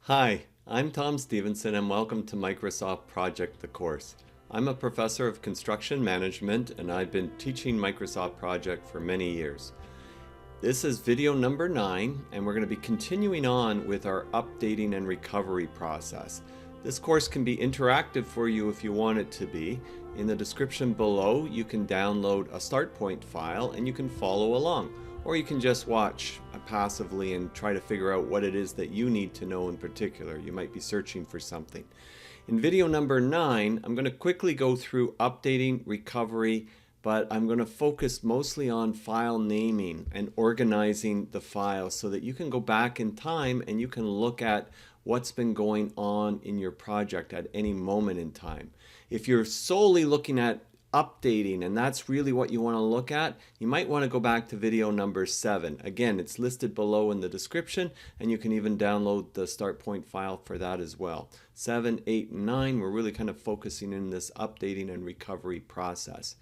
Hi, I'm Tom Stevenson and welcome to Microsoft Project the Course. I'm a professor of construction management and I've been teaching Microsoft Project for many years. This is video number 9 and we're going to be continuing on with our updating and recovery process. This course can be interactive for you if you want it to be. In the description below you can download a start point file and you can follow along. Or you can just watch passively and try to figure out what it is that you need to know in particular. You might be searching for something. In video number 9, I'm going to quickly go through updating, recovery, but I'm going to focus mostly on file naming and organizing the files so that you can go back in time and you can look at what's been going on in your project at any moment in time. If you're solely looking at updating and that's really what you want to look at, you might want to go back to video number 7. Again, it's listed below in the description and you can even download the start point file for that as well. 7, 8, and 9, we're really kind of focusing in this updating and recovery process.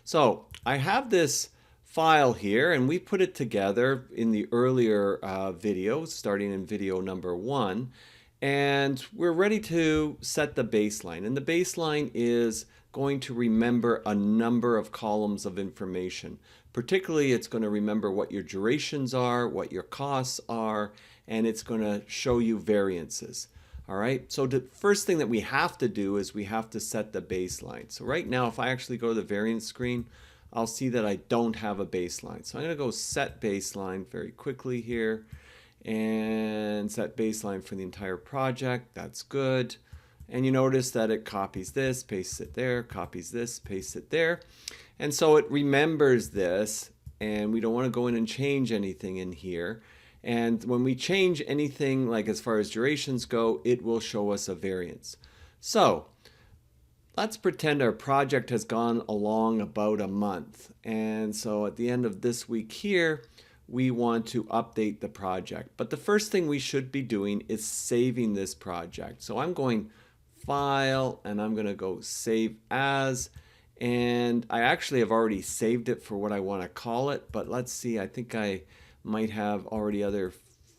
So I have this file here and we put it together in the earlier videos, starting in video number 1, and we're ready to set the baseline. And the baseline is going to remember a number of columns of information. Particularly, it's going to remember what your durations are, what your costs are, and it's going to show you variances. All right, so the first thing that we have to do is we have to set the baseline. So right now, if I actually go to the variance screen, I'll see that I don't have a baseline. So I'm going to go set baseline very quickly here and set baseline for the entire project. That's good. And you notice that it copies this, pastes it there, copies this, pastes it there. And so it remembers this, and we don't want to go in and change anything in here. And when we change anything, like as far as durations go, it will show us a variance. So let's pretend our project has gone along about a month. And so at the end of this week here, we want to update the project. But the first thing we should be doing is saving this project. So I'm going File, and I'm going to go Save As, and I actually have already saved it for what I want to call it, but let's see, I think I might have already other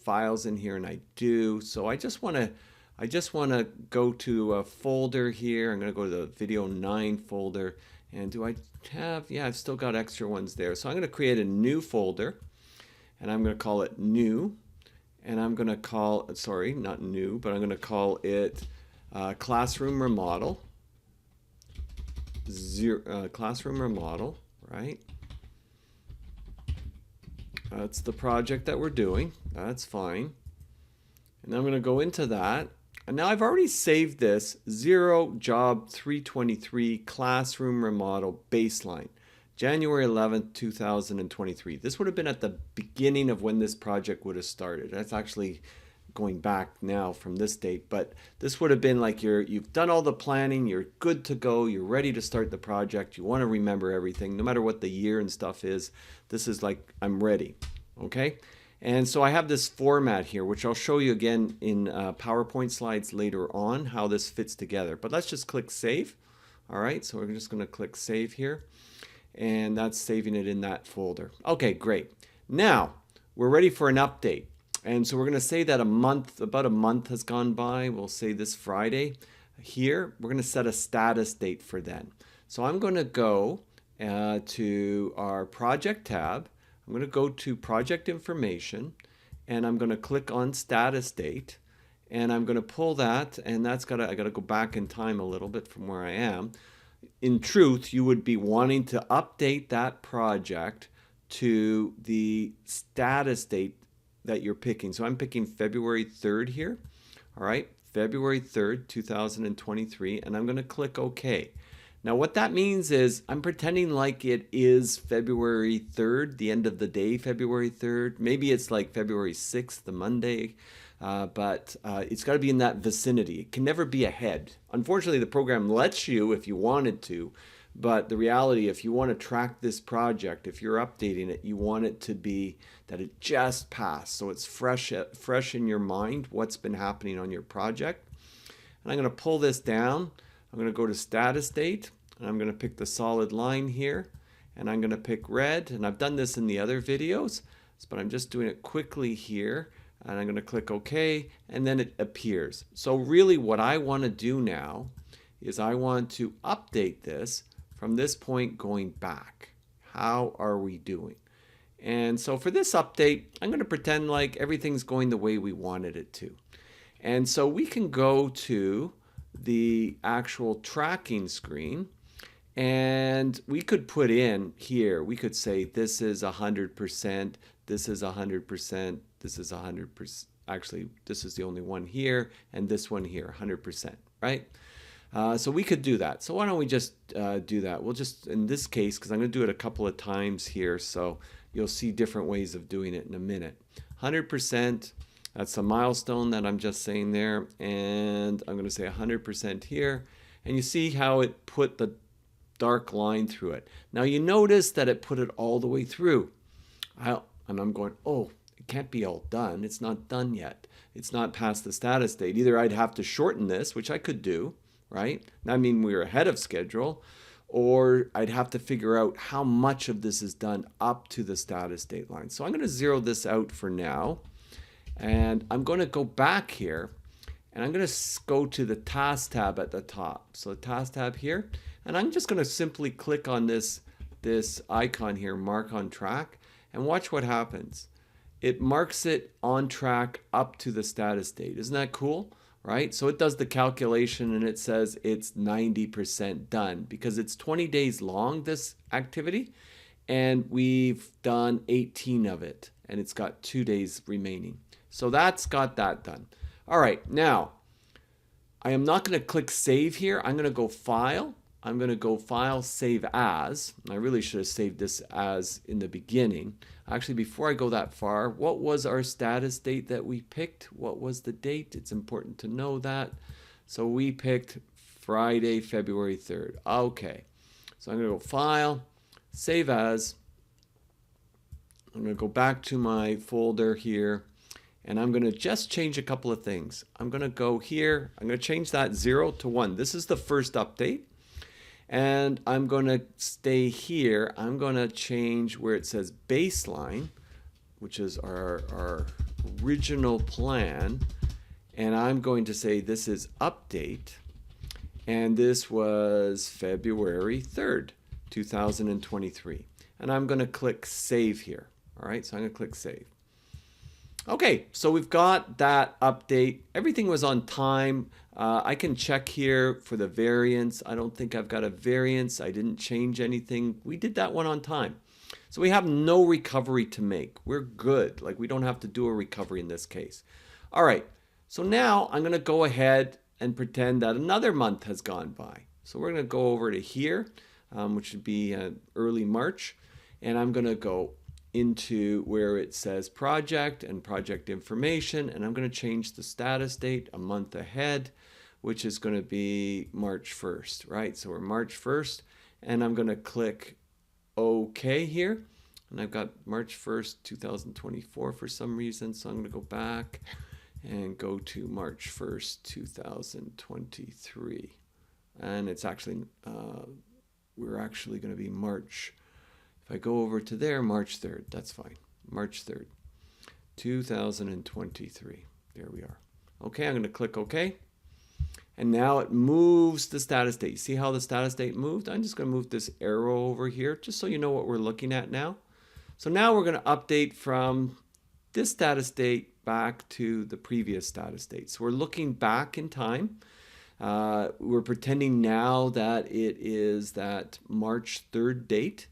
files in here, and I do. So I just want to go to a folder here. I'm going to go to the video 9 folder, and do I have, yeah, I've still got extra ones there. So I'm going to create a new folder, and I'm going to call it New, and I'm going to call, sorry, not New, but I'm going to call it Classroom Remodel, Classroom Remodel, right? That's the project that we're doing. That's fine. And I'm going to go into that. And now I've already saved this 0 job 323 Classroom Remodel baseline, January 11th, 2023. This would have been at the beginning of when this project would have started. That's actually going back now from this date, but this would have been like you've done all the planning, you're good to go, you're ready to start the project, you want to remember everything, no matter what the year and stuff is. This is like, I'm ready, okay? And so I have this format here, which I'll show you again in PowerPoint slides later on, how this fits together. But let's just click Save. All right, so we're just going to click Save here, and that's saving it in that folder. Okay, great. Now, we're ready for an update. And so we're going to say that about a month has gone by. We'll say this Friday. Here, we're going to set a status date for then. So I'm going to go to our project tab. I'm going to go to project information, and I'm going to click on status date. And I'm going to pull that, and I got to go back in time a little bit from where I am. In truth, you would be wanting to update that project to the status date that you're picking. So I'm picking February 3rd here. All right, February 3rd, 2023, and I'm going to click OK. Now what that means is I'm pretending like it is February 3rd, the end of the day, February 3rd. Maybe it's like February 6th, the Monday, but it's got to be in that vicinity. It can never be ahead. Unfortunately, the program lets you if you wanted to, but the reality, if you want to track this project, if you're updating it, you want it to be that it just passed. So it's fresh in your mind what's been happening on your project. And I'm going to pull this down. I'm going to go to status date, and I'm going to pick the solid line here, and I'm going to pick red. And I've done this in the other videos, but I'm just doing it quickly here and I'm going to click OK, and then it appears. So really what I want to do now is I want to update this from this point going back. How are we doing? And so for this update, I'm going to pretend like everything's going the way we wanted it to. And so we can go to the actual tracking screen, and we could put in here, we could say this is 100%, this is 100%, this is 100%. Actually, this is the only one here, and this one here, 100%, right? So we could do that. So why don't we just do that? We'll just, in this case, because I'm going to do it a couple of times here, so you'll see different ways of doing it in a minute. 100%, that's a milestone that I'm just saying there, and I'm going to say 100% here, and you see how it put the dark line through it. Now you notice that it put it all the way through. And I'm going, oh, it can't be all done. It's not done yet. It's not past the status date. Either I'd have to shorten this, which I could do, right? That means we're ahead of schedule, or I'd have to figure out how much of this is done up to the status date line. So I'm going to zero this out for now, and I'm going to go back here, and I'm going to go to the task tab at the top. So the task tab here, and I'm just going to simply click on this icon here, mark on track, and watch what happens. It marks it on track up to the status date. Isn't that cool? Right? So it does the calculation and it says it's 90% done because it's 20 days long, this activity, and we've done 18 of it, and it's got 2 days remaining. So that's got that done. All right, now I am not going to click save here. I'm going to go file. I'm going to go file, save as. I really should have saved this as in the beginning. Actually, before I go that far, what was our status date that we picked? What was the date? It's important to know that. So we picked Friday, February 3rd. Okay. So I'm going to go file, save as. I'm going to go back to my folder here, and I'm going to just change a couple of things. I'm going to go here. I'm going to change that 0 to 1. This is the first update. And I'm going to stay here. I'm going to change where it says baseline, which is our original plan. And I'm going to say this is update. And this was February 3rd, 2023. And I'm going to click save here. All right, so I'm going to click save. Okay, so we've got that update. Everything was on time. I can check here for the variance. I don't think I've got a variance. I didn't change anything. We did that one on time. So we have no recovery to make. We're good. Like, we don't have to do a recovery in this case. All right, so now I'm going to go ahead and pretend that another month has gone by. So we're going to go over to here, which would be early March, and I'm going to go into where it says project and project information, and I'm going to change the status date a month ahead, which is going to be March 1st, right? So we're March 1st, and I'm going to click OK here, and I've got March 1st, 2024 for some reason, so I'm going to go back and go to March 1st, 2023, and it's actually, we're actually going to be March. If I go over to there, March 3rd, that's fine. March 3rd, 2023. There we are. Okay, I'm going to click OK. And now it moves the status date. See how the status date moved? I'm just going to move this arrow over here just so you know what we're looking at now. So now we're going to update from this status date back to the previous status date. So we're looking back in time. We're pretending now that it is that March 3rd date.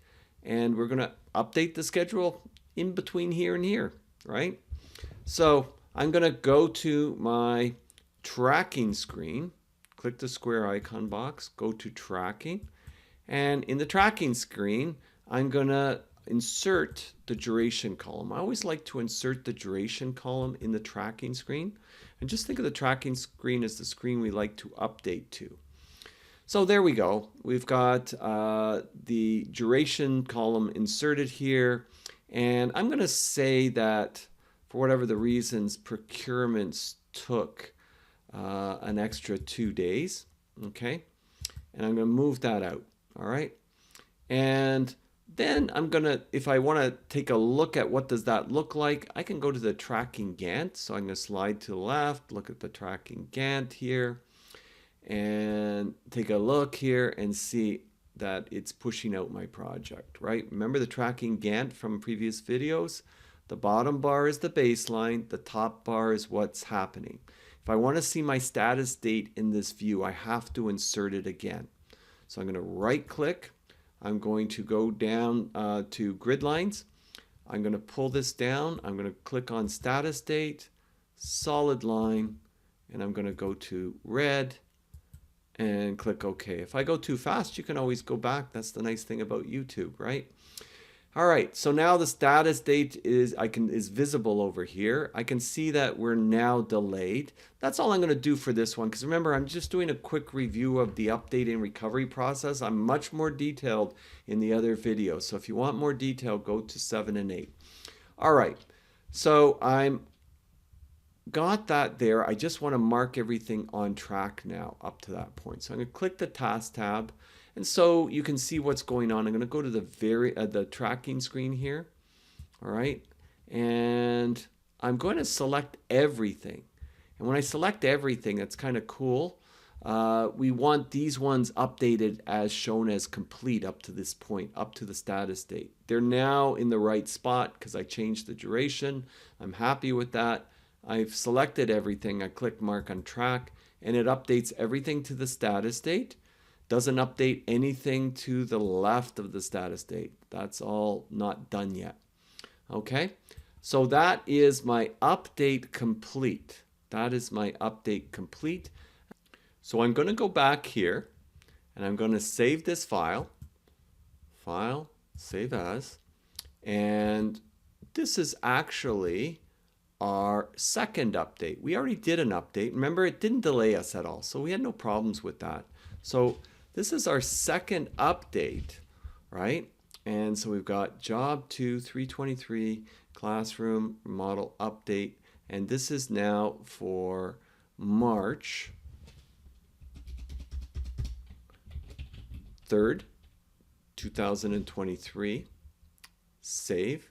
And we're going to update the schedule in between here and here, right? So I'm going to go to my tracking screen, click the square icon box, go to tracking. And in the tracking screen, I'm going to insert the duration column. I always like to insert the duration column in the tracking screen. And just think of the tracking screen as the screen we like to update to. So there we go. We've got the duration column inserted here. And I'm going to say that for whatever the reasons, procurements took an extra 2 days. Okay. And I'm going to move that out. All right. And Then I'm gonna, if I want to take a look at what does that look like, I can go to the tracking Gantt. So I'm going to slide to the left, look at the tracking Gantt here, and take a look here and see that it's pushing out my project, right? Remember the tracking Gantt from previous videos? The bottom bar is the baseline, the top bar is what's happening. If I want to see my status date in this view, I have to insert it again. So I'm going to right click. I'm going to go down to grid lines. I'm going to pull this down. I'm going to click on status date, solid line, and I'm going to go to red and click OK. If I go too fast, you can always go back. That's the nice thing about YouTube, right? All right, so now the status date is visible over here. I can see that we're now delayed. That's all I'm going to do for this one, because remember, I'm just doing a quick review of the update and recovery process. I'm much more detailed in the other videos. So if you want more detail, go to 7 and 8. All right, so I'm got that there. I just want to mark everything on track now up to that point. So I'm going to click the task tab. And so you can see what's going on. I'm going to go to the tracking screen here. All right. And I'm going to select everything. And when I select everything, that's kind of cool. We want these ones updated as shown as complete up to this point, up to the status date. They're now in the right spot because I changed the duration. I'm happy with that. I've selected everything. I click mark on track and it updates everything to the status date. Doesn't update anything to the left of the status date. That's all not done yet. Okay, so that is my update complete. That is my update complete. So I'm going to go back here and I'm going to save this file. File, save as. And this is actually our second update. We already did an update. Remember, it didn't delay us at all. So we had no problems with that. So this is our second update, right? And so we've got job 2, 323, classroom model update. And this is now for March 3rd, 2023. Save.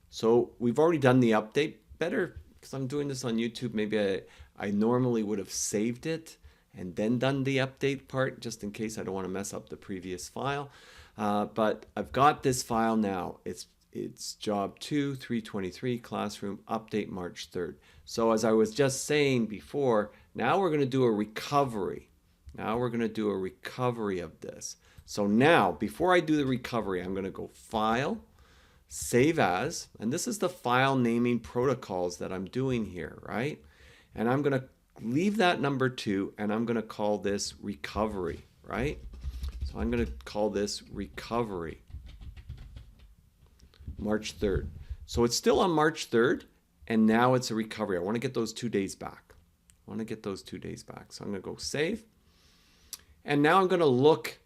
So we've already done the update. Better, because I'm doing this on YouTube, maybe I normally would have saved it and then done the update part, just in case I don't want to mess up the previous file. But I've got this file now. It's job 2, 323, classroom update March 3rd. So as I was just saying before, now we're going to do a recovery. Now we're going to do a recovery of this. So now, before I do the recovery, I'm going to go File, Save As, and this is the file naming protocols that I'm doing here, right? And I'm going to leave that number 2 and I'm going to call this recovery, right? So I'm going to call this recovery March 3rd. So it's still on March 3rd and now it's a recovery. I want to get those 2 days back. I want to get those 2 days back. So I'm going to go save. And now I'm going to look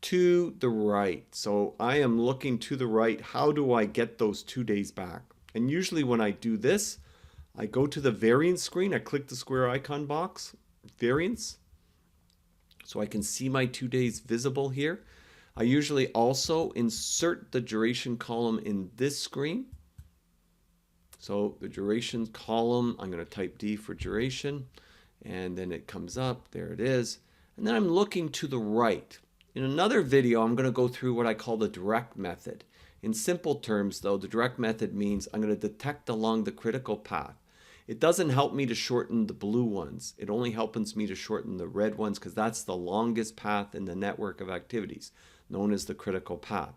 to the right. So I am looking to the right. How do I get those 2 days back? And usually when I do this, I go to the variance screen. I click the square icon box, variance, so I can see my 2 days visible here. I usually also insert the duration column in this screen. So the duration column, I'm going to type D for duration, and then it comes up. There it is. And then I'm looking to the right. In another video, I'm going to go through what I call the direct method. In simple terms, though, the direct method means I'm going to detect along the critical path. It doesn't help me to shorten the blue ones. It only helps me to shorten the red ones because that's the longest path in the network of activities, known as the critical path.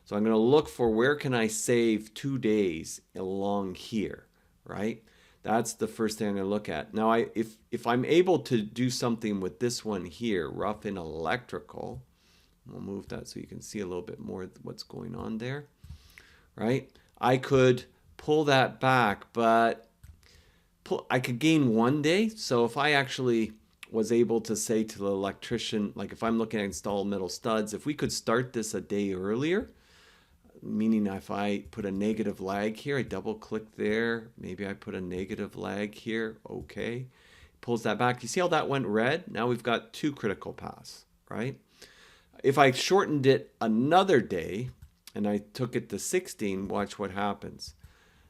So I'm going to look for where can I save 2 days along here, right? That's the first thing I'm going to look at. Now, if I'm able to do something with this one here, rough in electrical, we'll move that so you can see a little bit more what's going on there, right? I could pull that back, but I could gain 1 day. So if I actually was able to say to the electrician, like if I'm looking at installed metal studs, if we could start this a day earlier, meaning if I put a negative lag here, I double click there, maybe I put a negative lag here, okay. Pulls that back. You see how that went red? Now we've got 2 critical paths, right? If I shortened it another day and I took it to 16, watch what happens.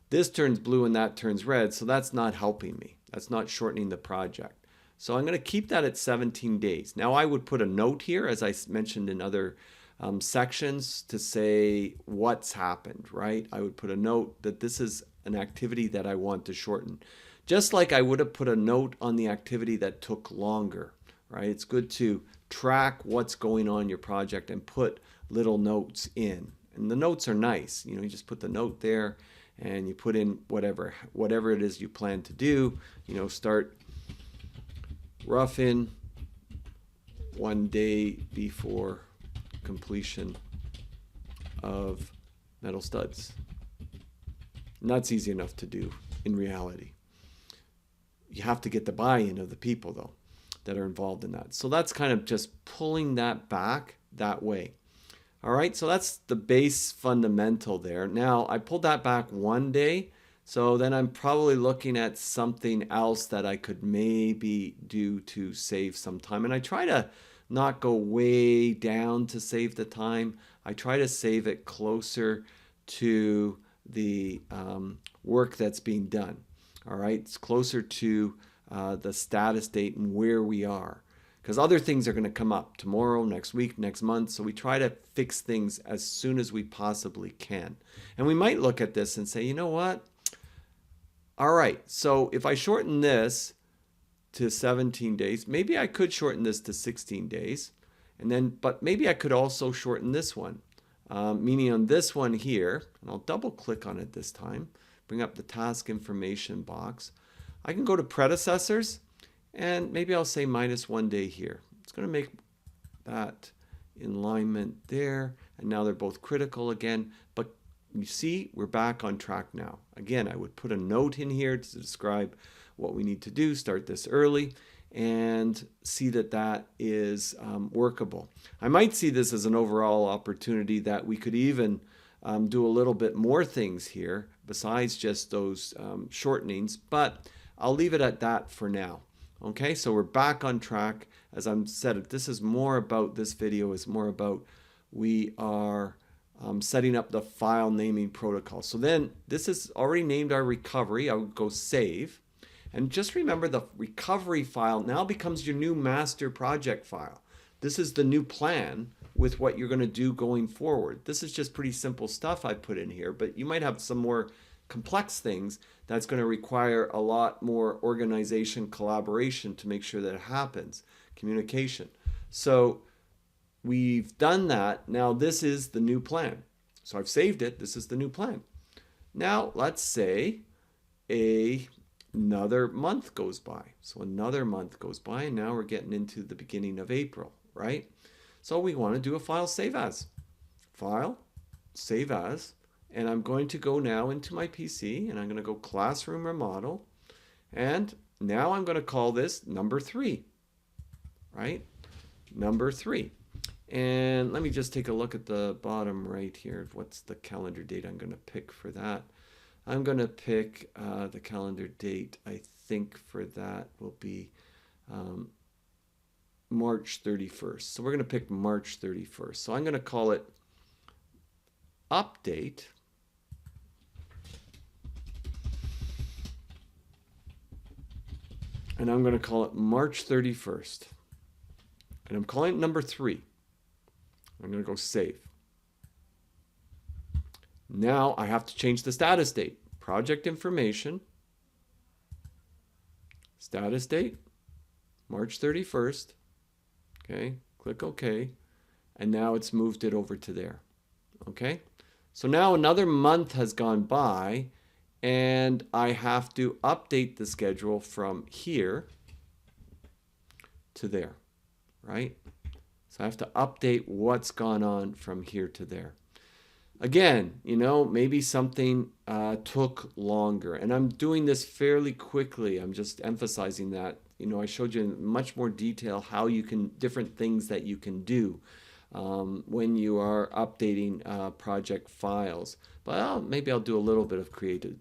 This turns blue and that turns red, so that's not helping me. That's not shortening the project. So I'm going to keep that at 17 days. Now I would put a note here, as I mentioned in other sections, to say what's happened, right? I would put a note that this is an activity that I want to shorten. Just like I would have put a note on the activity that took longer, right? It's good to track what's going on in your project and put little notes in. And the notes are nice. You just put the note there and you put in whatever it is you plan to do. Start rough-in 1 day before completion of metal studs. And that's easy enough to do in reality. You have to get the buy-in of the people, though, that are involved in that. So that's kind of just pulling that back that way. All right, so that's the base fundamental there. Now, I pulled that back 1 day, so then I'm probably looking at something else that I could maybe do to save some time. And I try to not go way down to save the time. I try to save it closer to the work that's being done. All right, it's closer to the status date and where we are. Because other things are going to come up tomorrow, next week, next month. So we try to fix things as soon as we possibly can. And we might look at this and say, you know what? All right, so if I shorten this to 17 days, maybe I could shorten this to 16 days. But maybe I could also shorten this one. Meaning on this one here, and I'll double click on it this time, bring up the task information box. I can go to predecessors. And maybe I'll say -1 day here. It's going to make that alignment there. And now they're both critical again. But you see, we're back on track now. Again, I would put a note in here to describe what we need to do, start this early, and see that that is workable. I might see this as an overall opportunity that we could even do a little bit more things here besides just those shortenings. But I'll leave it at that for now. Okay, so we're back on track. As I said, this video is more about we are setting up the file naming protocol. So then this is already named our recovery. I would go save. And just remember, the recovery file now becomes your new master project file. This is the new plan with what you're going to do going forward. This is just pretty simple stuff I put in here, but you might have some more complex things that's going to require a lot more organization, collaboration to make sure that it happens, communication. So we've done that. Now this is the new plan. So I've saved it. This is the new plan. Now let's say another month goes by. So another month goes by, and now we're getting into the beginning of April, right? So we want to do a file save as. File, save as. And I'm going to go now into my PC, and I'm going to go classroom remodel. And now I'm going to call this number 3, right? Number 3. And let me just take a look at the bottom right here. What's the calendar date I'm going to pick for that? I'm going to pick the calendar date. I think for that will be March 31st. So we're going to pick March 31st. So I'm going to call it update. And I'm going to call it March 31st. And I'm calling it number 3. I'm going to go save. Now I have to change the status date. Project information. Status date. March 31st. Okay. Click OK. And now it's moved it over to there. Okay. So now another month has gone by. And I have to update the schedule from here to there, right? So I have to update what's gone on from here to there. Again, maybe something took longer. And I'm doing this fairly quickly. I'm just emphasizing that. I showed you in much more detail how you can, different things that you can do when you are updating project files. But maybe I'll do a little bit of creative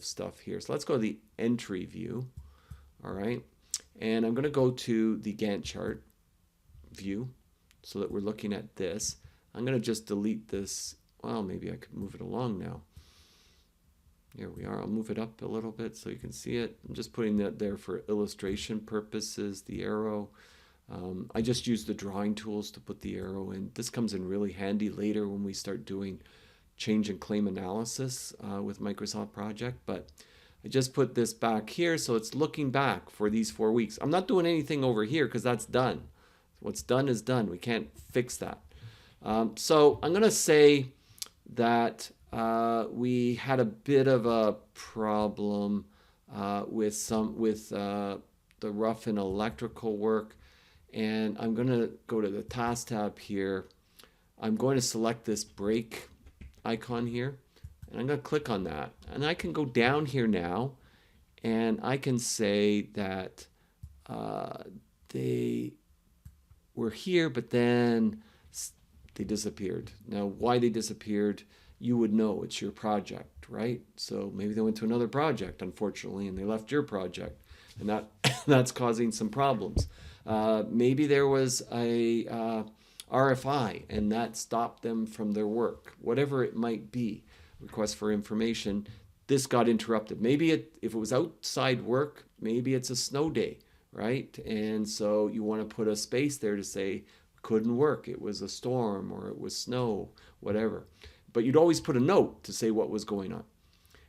stuff here. So let's go to the entry view. All right. And I'm going to go to the Gantt chart view. so that we're looking at this. I'm going to just delete this. Well, maybe I could move it along now. Here we are. I'll move it up a little bit so you can see it. I'm just putting that there for illustration purposes, the arrow. I just use the drawing tools to put the arrow in. This comes in really handy later when we start doing change and claim analysis with Microsoft Project. But I just put this back here so it's looking back for these 4 weeks. I'm not doing anything over here because that's done. What's done is done. We can't fix that. So I'm going to say that we had a bit of a problem with the rough and electrical work, and I'm going to go to the task tab here. I'm going to select this break icon here, and I'm going to click on that, and I can go down here now, and I can say that they were here, but then they disappeared. Now, why they disappeared, you would know. It's your project, right? So maybe they went to another project, unfortunately, and they left your project, and that's causing some problems. Maybe there was a RFI, and that stopped them from their work. Whatever it might be, request for information, this got interrupted. Maybe if it was outside work, maybe it's a snow day, right? And so you want to put a space there to say, couldn't work, it was a storm, or it was snow, whatever. But you'd always put a note to say what was going on.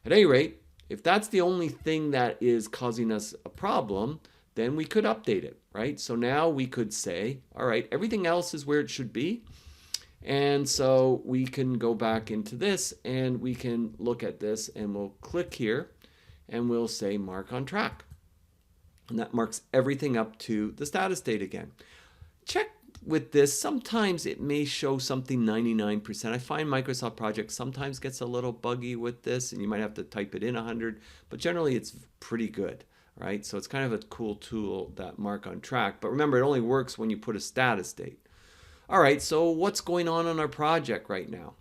At any rate, if that's the only thing that is causing us a problem, then we could update it, right? So now we could say, all right, everything else is where it should be. And so we can go back into this and we can look at this, and we'll click here and we'll say mark on track. And that marks everything up to the status date again. Check with this, sometimes it may show something 99%. I find Microsoft Project sometimes gets a little buggy with this, and you might have to type it in 100, but generally it's pretty good, right? So it's kind of a cool tool, that mark on track. But remember, it only works when you put a status date. All right, so what's going on our project right now?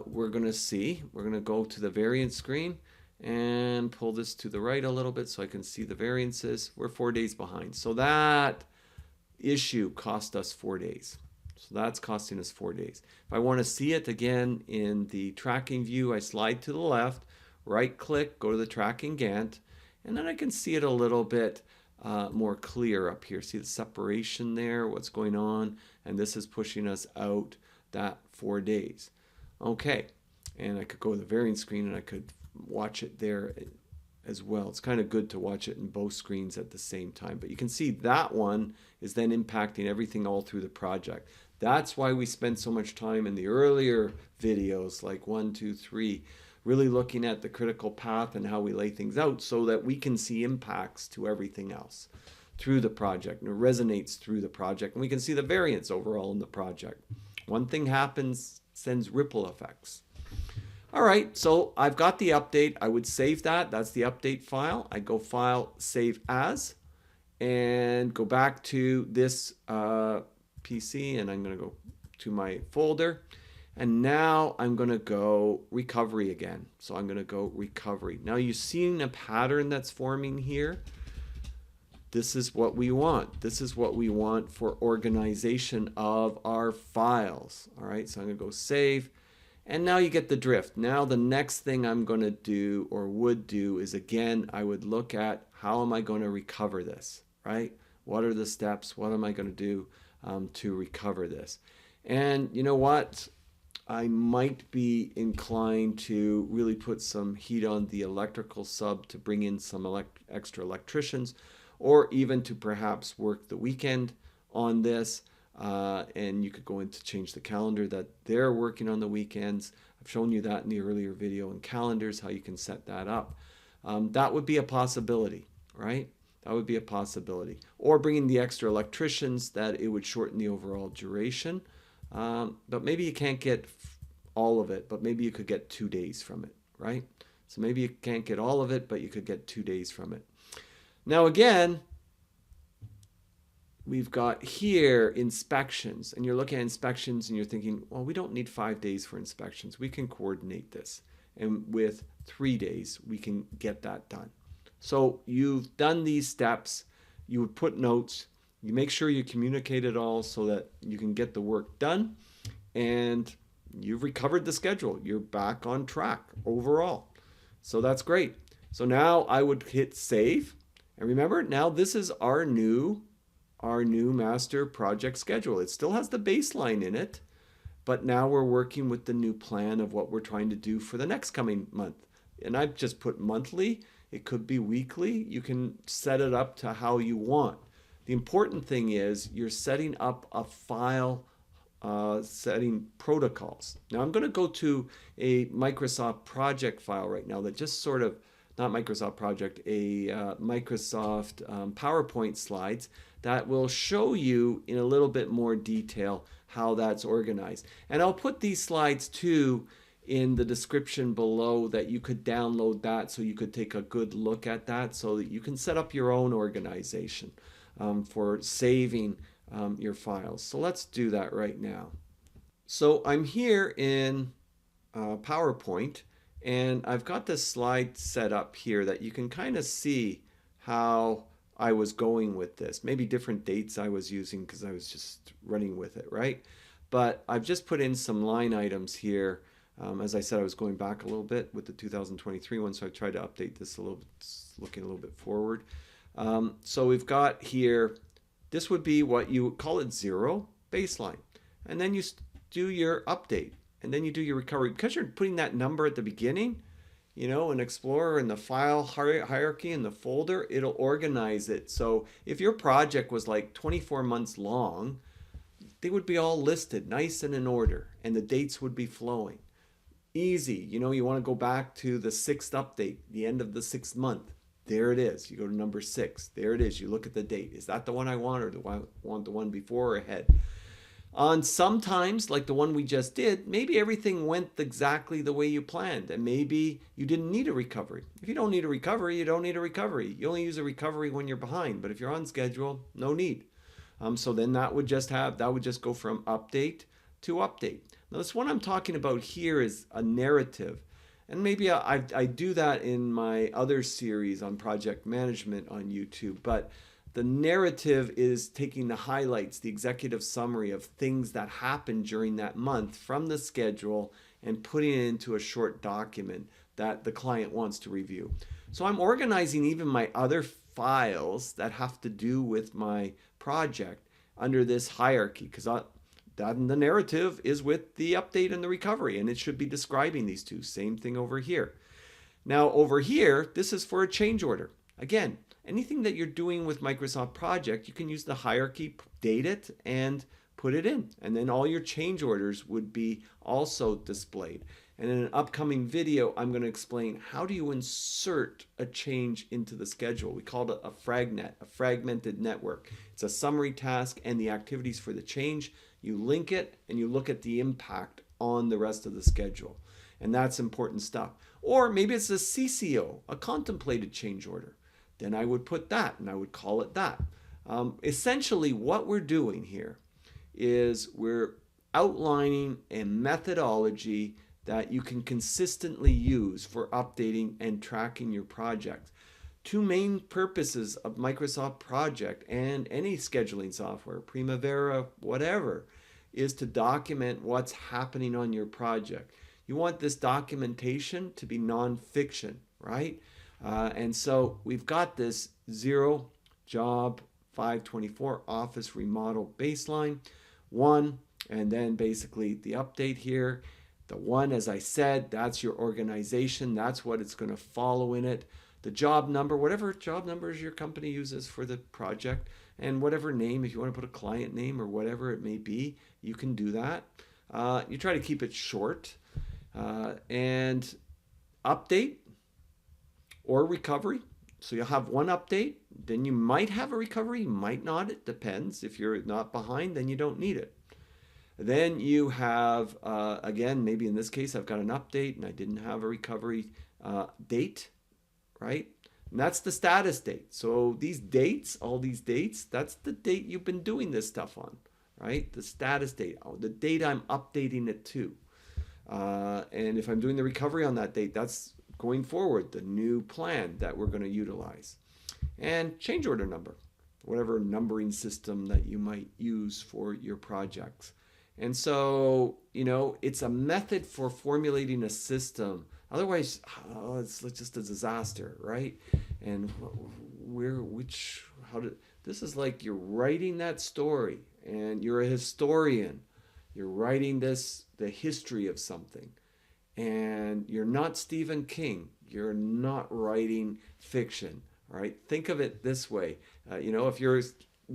We're going to go to the variance screen and pull this to the right a little bit so I can see the variances. We're 4 days behind. So that issue cost us 4 days. So that's costing us 4 days. If I want to see it again in the tracking view, I slide to the left, right click, go to the tracking Gantt, and then I can see it a little bit more clear up here. See the separation there, what's going on, and this is pushing us out that 4 days. Okay, and I could go to the variance screen and I could watch it there as well. It's kind of good to watch it in both screens at the same time. But you can see that one is then impacting everything all through the project. That's why we spend so much time in the earlier videos, like 1, 2, 3, really looking at the critical path and how we lay things out so that we can see impacts to everything else through the project, and it resonates through the project, and we can see the variance overall in the project. One thing happens, sends ripple effects. All right, so I've got the update. I would save that. That's the update file. I go File, Save As, and go back to this PC, and I'm going to go to my folder. And now I'm going to go Recovery again. So I'm going to go Recovery. Now you've seen a pattern that's forming here. This is what we want. This is what we want for organization of our files. All right, so I'm going to go Save. And now you get the drift. Now the next thing I'm going to do, or would do, is again, I would look at how am I going to recover this, right? What are the steps? What am I going to do to recover this? And you know what? I might be inclined to really put some heat on the electrical sub to bring in some extra electricians, or even to perhaps work the weekend on this. And you could go in to change the calendar that they're working on the weekends. I've shown you that in the earlier video in calendars, how you can set that up. That would be a possibility, right? That would be a possibility. Or bringing the extra electricians, that it would shorten the overall duration. But maybe you can't get all of it, but maybe you could get 2 days from it, right? So maybe you can't get all of it, but you could get 2 days from it. Now again, we've got here inspections, and you're looking at inspections and you're thinking, well, we don't need 5 days for inspections. We can coordinate this. And with 3 days, we can get that done. So you've done these steps. You would put notes. You make sure you communicate it all so that you can get the work done, and you've recovered the schedule. You're back on track overall. So that's great. So now I would hit save. And remember, now this is our new master project schedule. It still has the baseline in it, but now we're working with the new plan of what we're trying to do for the next coming month. And I've just put monthly. It could be weekly. You can set it up to how you want. The important thing is you're setting up a file setting protocols. Now I'm going to go to a Microsoft project file right now that just sort of, not Microsoft project, a Microsoft PowerPoint slides that will show you in a little bit more detail how that's organized. And I'll put these slides too in the description below that you could download that so you could take a good look at that so that you can set up your own organization for saving your files. So let's do that right now. So I'm here in PowerPoint, and I've got this slide set up here that you can kind of see how I was going with this. Maybe different dates I was using because I was just running with it, right? But I've just put in some line items here. As I said, I was going back a little bit with the 2023 one, so I tried to update this a little bit, looking a little bit forward. So we've got here, this would be what you would call it 0 baseline. And then you do your update, and then you do your recovery. Because you're putting that number at the beginning, you know, in Explorer and the file hierarchy in the folder, it'll organize it. So if your project was like 24 months long, they would be all listed nice and in order, and the dates would be flowing. Easy. You know, you want to go back to the 6th update, the end of the 6th month. There it is. You go to number 6. There it is. You look at the date. Is that the one I want, or do I want the one before or ahead? On sometimes, like the one we just did, maybe everything went exactly the way you planned, and maybe you didn't need a recovery. If you don't need a recovery, you don't need a recovery. You only use a recovery when you're behind, but if you're on schedule, no need. So then that would just go from update to update. Now this one I'm talking about here is a narrative, and maybe I do that in my other series on project management on YouTube, but the narrative is taking the highlights, the executive summary of things that happened during that month from the schedule and putting it into a short document that the client wants to review. So I'm organizing even my other files that have to do with my project under this hierarchy, because the narrative is with the update and the recovery, and it should be describing these two. Same thing over here. Now over here, this is for a change order. Again, anything that you're doing with Microsoft Project, you can use the hierarchy, date it, and put it in. And then all your change orders would be also displayed. And in an upcoming video, I'm going to explain how do you insert a change into the schedule. We call it a fragnet, a fragmented network. It's a summary task and the activities for the change. You link it and you look at the impact on the rest of the schedule. And that's important stuff. Or maybe it's a CCO, a contemplated change order. Then I would put that and I would call it that. Essentially what we're doing here is we're outlining a methodology that you can consistently use for updating and tracking your project. Two main purposes of Microsoft Project and any scheduling software, Primavera, whatever, is to document what's happening on your project. You want this documentation to be nonfiction, right? And so we've got this 0 job 524 office remodel baseline 1, and then basically the update here. The 1, as I said, that's your organization. That's what it's going to follow in it. The job number, whatever job numbers your company uses for the project, and whatever name, if you want to put a client name or whatever it may be, you can do that. You try to keep it short. And update or recovery. So you'll have one update, then you might have a recovery, might not, it depends. If you're not behind, then you don't need it. Then you have, again, maybe in this case, I've got an update and I didn't have a recovery date, right? And that's the status date. So these dates, all these dates, that's the date you've been doing this stuff on, right? The status date, the date I'm updating it to. And if I'm doing the recovery on that date, that's going forward, the new plan that we're going to utilize. And change order number. whatever numbering system that you might use for your projects. And so, it's a method for formulating a system. Otherwise, it's just a disaster, right? And this is like you're writing that story and you're a historian. You're writing the history of something. And you're not Stephen King. You're not writing fiction. All right. Think of it this way. If you're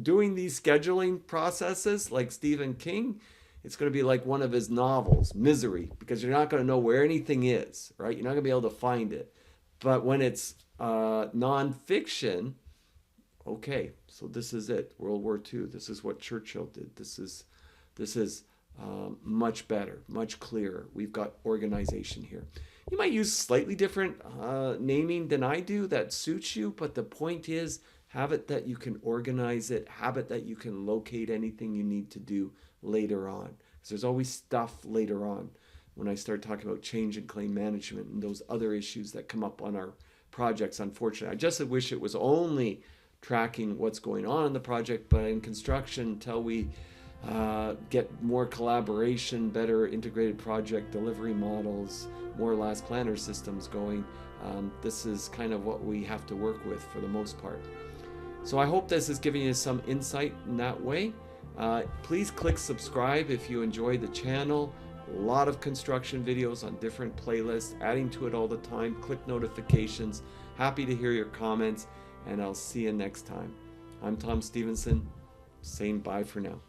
doing these scheduling processes like Stephen King, it's going to be like one of his novels, Misery, because you're not going to know where anything is, right? You're not going to be able to find it. But when it's nonfiction, okay, so this is it. World War II. This is what Churchill did. This is much better, much clearer. We've got organization here. You might use slightly different naming than I do that suits you, but the point is, have it that you can organize it, have it that you can locate anything you need to do later on. Because there's always stuff later on when I start talking about change and claim management and those other issues that come up on our projects, unfortunately. I just wish it was only tracking what's going on in the project, but in construction, until we get more collaboration, better integrated project delivery models, more last planner systems going, this is kind of what we have to work with for the most part. So I hope this is giving you some insight in that way. Please click subscribe if you enjoy the channel. A lot of construction videos on different playlists, adding to it all the time. Click notifications. Happy to hear your comments, and I'll see you next time. I'm Tom Stevenson, saying bye for now.